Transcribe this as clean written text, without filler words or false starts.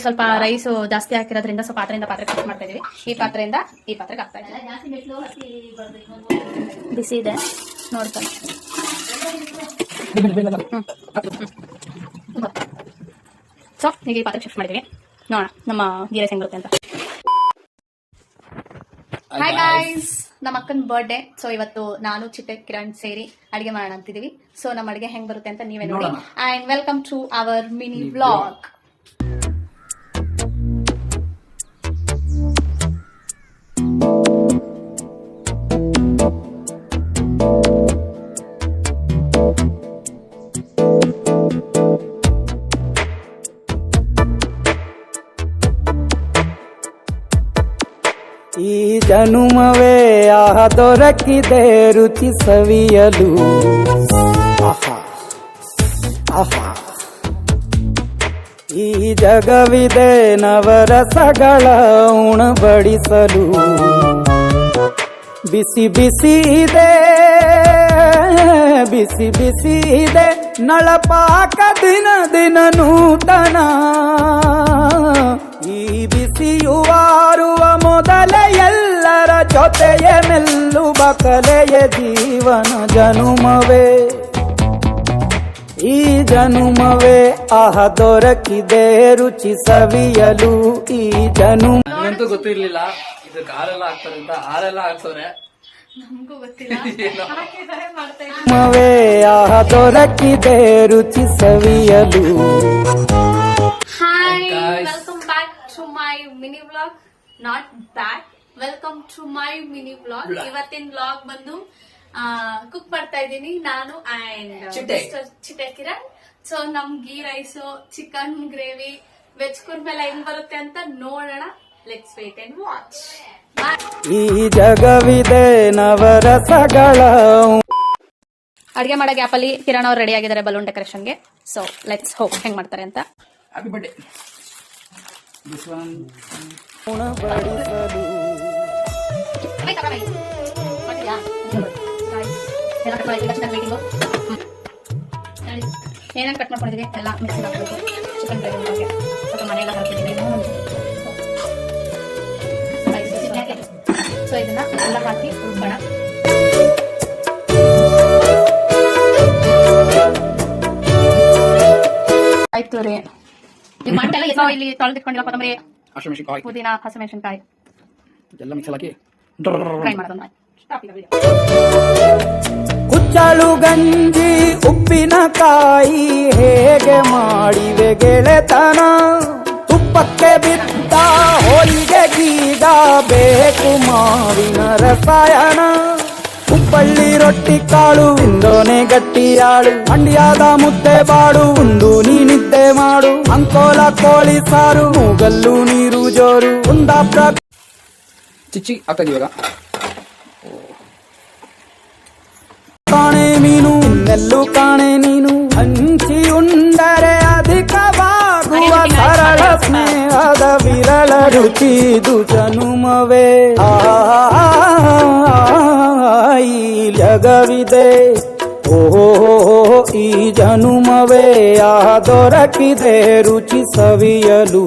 ಸ್ವಲ್ಪ ರೈಸ್ ಜಾಸ್ತಿ ಹಾಕಿರೋದ್ರಿಂದ ಸ್ವಲ್ಪ ಪಾತ್ರೆಯಿಂದ ಪಾತ್ರೆ ಕಟ್ ಮಾಡ್ತಾ ಇದೀವಿ. ಈ ಪಾತ್ರೆಯಿಂದ ಈ ಪಾತ್ರೆಗೆ ಹಾಕ್ತಾ ಇದೀವಿ. ಬಿಸಿ ಇದೆ ನೋಡ್ಕೊಂಡು. ಸೊ ಈಗ ಈ ಪಾತ್ರೆ ಶಿಫ್ಟ್ ಮಾಡಿದೀವಿ. ನೋಡೋಣ ನಮ್ಮ ಗೀ ರೈಸ್ ಹೆಂಗ್ ಬರುತ್ತೆ ಅಂತ. ಹಾಯ್ ಗೈಸ್, ನಮ್ಮ ಅಕ್ಕನ ಬರ್ಡೇ. ಸೊ ಇವತ್ತು ನಾನು ಚಿಟ್ಟೆ ಕಿರಣ್ ಸೇರಿ ಅಡಿಗೆ ಮಾಡೋಣ ಅಂತಿದೀವಿ. ಸೊ ನಮ್ಮ ಅಡಿಗೆ ಹೆಂಗ್ ಬರುತ್ತೆ ಅಂತ ನೀವೇ ನೋಡಿ. And welcome to our mini vlog. ಈ ಜನುಮವೇ ದೊರಕಿದೆ ರುಚಿ ಸವಿಯಲು. ಆಹಾ ಆಹಾ, ಈ ಜಗವಿದೆ ನವರಸಗಳ ಉಣಬಡಿಸಲು. ಬಿಸಿ ಬಿಸಿ ಇದೆ, ಬಿಸಿ ಬಿಸಿ ಇದೆ ನಳಪಾಕ ದಿನ ದಿನ ನೂತನ. ಈ ಬಿಸಿಯುವಾರುವ ಮೊದಲೇ ಎಲ್ಲರ ಜೊತೆಯ ಮೆಲ್ಲುವ ಕಲೆಯ ಜೀವನ ಜನುಮವೇ. ಈ ಜನುಮವೇ ದೊರಕಿದೆ ರುಚಿ ಸವಿಯಲು. ಈ ಜನುಮ ನನಗಂತೂ ಗೊತ್ತಿರ್ಲಿಲ್ಲ ಇದು ಕಾರೆಲ್ಲ ಹಾಕ್ತಾರೆ ಅಂತ. ಹಾಲೆಲ್ಲ ಹಾಕ್ಸವ್ರೆ, ನಮಗೂ ಗೊತ್ತಿಲ್ಲ. ಜನುಮವೇ ದೊರಕಿದೆ ರುಚಿ ಸವಿಯಲು. Hi, welcome back to my mini vlog. Not back, welcome to my mini vlog. ಇವತ್ತಿನ ವ್ಲಾಗ್ ಬಂದು ಕುಕ್ ಮಾಡ್ತಾ ಇದ್ದೀನಿ ನಾನು ಅಂಡ್ ಚಿಟ್ಟೆ ಕಿರಣ್. ಸೊ ನಮ್ ghee rice, chicken gravy, veg kurma ಎಲ್ಲ ಹೆಂಗ್ ಬರುತ್ತೆ ಅಂತ ನೋಡೋಣ. Let's wait and watch. ಈ ಜಗವಿದೆ ನವರಸಗಳ. ಅಡಿಗೆ ಮಾಡೋ ಗ್ಯಾಪ್ ಅಲ್ಲಿ ಕಿರಣ್ ಅವ್ರು ರೆಡಿ ಆಗಿದ್ದಾರೆ ಬಲೂನ್ ಡೆಕೋರೇಷನ್ಗೆ. ಸೊ ಲೆಟ್ಸ್ ಹೋಗ್ ಹೆಂಗ್ ಮಾಡ್ತಾರೆ ಅಂತ. Happy birthday. ದಿಸ್ ಒನ್ ಉಣಬಡಿಸಲು. ಏನೇನು ಕಟ್ ಮಾಡ್ಕೊಂಡಿದೀವಿ ಎಲ್ಲ ಮಿಕ್ಸಿಗೆ ಹಾಕಬೇಕು. ಚಿಕನ್ ಗ್ರೇವಿ ಸ್ವಲ್ಪ ಮನೆಯೆಲ್ಲ ಹಾಕಿದ್ದೀವಿ. ಸೊ ಇದನ್ನ ಎಲ್ಲ ಹಾಕಿ ರುಬ್ಬೋಣ. ಆಯ್ತು ರೀ, ಈ ಮಂಟೆಲ್ಲ ಏನೋ ಇಲ್ಲಿ ತೊಳೆದಿಟ್ಕೊಂಡಿಲ್ಲ. ಕೊತ್ತಂಬರಿ, ಹಸಿಮೆಣಸಿನಕಾಯಿ, ಪುದೀನ, ಹಸಿಮೆಣಸಿನಕಾಯಿ ಎಲ್ಲ ಮಿಕ್ಸ್ ಹಾಕಿ ಫ್ರೈ ಮಾಡೋದು. ಕುಚ್ಚಳು ಗಂಜಿ ಉಪ್ಪಿನಕಾಯಿ ಹೇಗೆ ಮಾಡಿವೆ ಗೆಳೆತನ. ತುಪ್ಪಕ್ಕೆ ಬಿದ್ದ ಹೋಳಿಗೆ ಗೀಗ ಬೇಕು ಮಾವಿನ ರಸಾಯನ. ಹುಬ್ಬಳ್ಳಿ ರೊಟ್ಟಿ ಕಾಳು ಇಂದೋನೆ ಗಟ್ಟಿಯಾಳು. ಮಂಡ್ಯದ ಮುದ್ದೆ ಬಾಡು ಉಂಡು ನೀನಿದ್ದೆ ಮಾಡು. ಅಂಕೋಲ ಕೋಳಿ ಸಾರು ಮೂಗಲ್ಲು ನೀರು ಜೋರು. ಕುಂದಾಪುರ ಚಿಚ್ಚಿ ಆಗ್ತಾ ಇದೀವಿ ಇವಾಗ. ಕಾಣೆ ಮೀನು ಇನ್ನೆಲ್ಲೂ ಕಾಣೆ ನೀನು. ಹಂಚಿ ಉಂಡರೆ ಅಧಿಕವಾಗುವ ಸರಳ ಸ್ನೇಹದ ವಿರಳ ರುಚಿದು ಜನುಮವೇ. ಈ ಜಗವಿದೆ ಓಹೋ, ಈ ಜನುಮವೇ ದೊರಕಿದೆ ರುಚಿ ಸವಿಯಲು.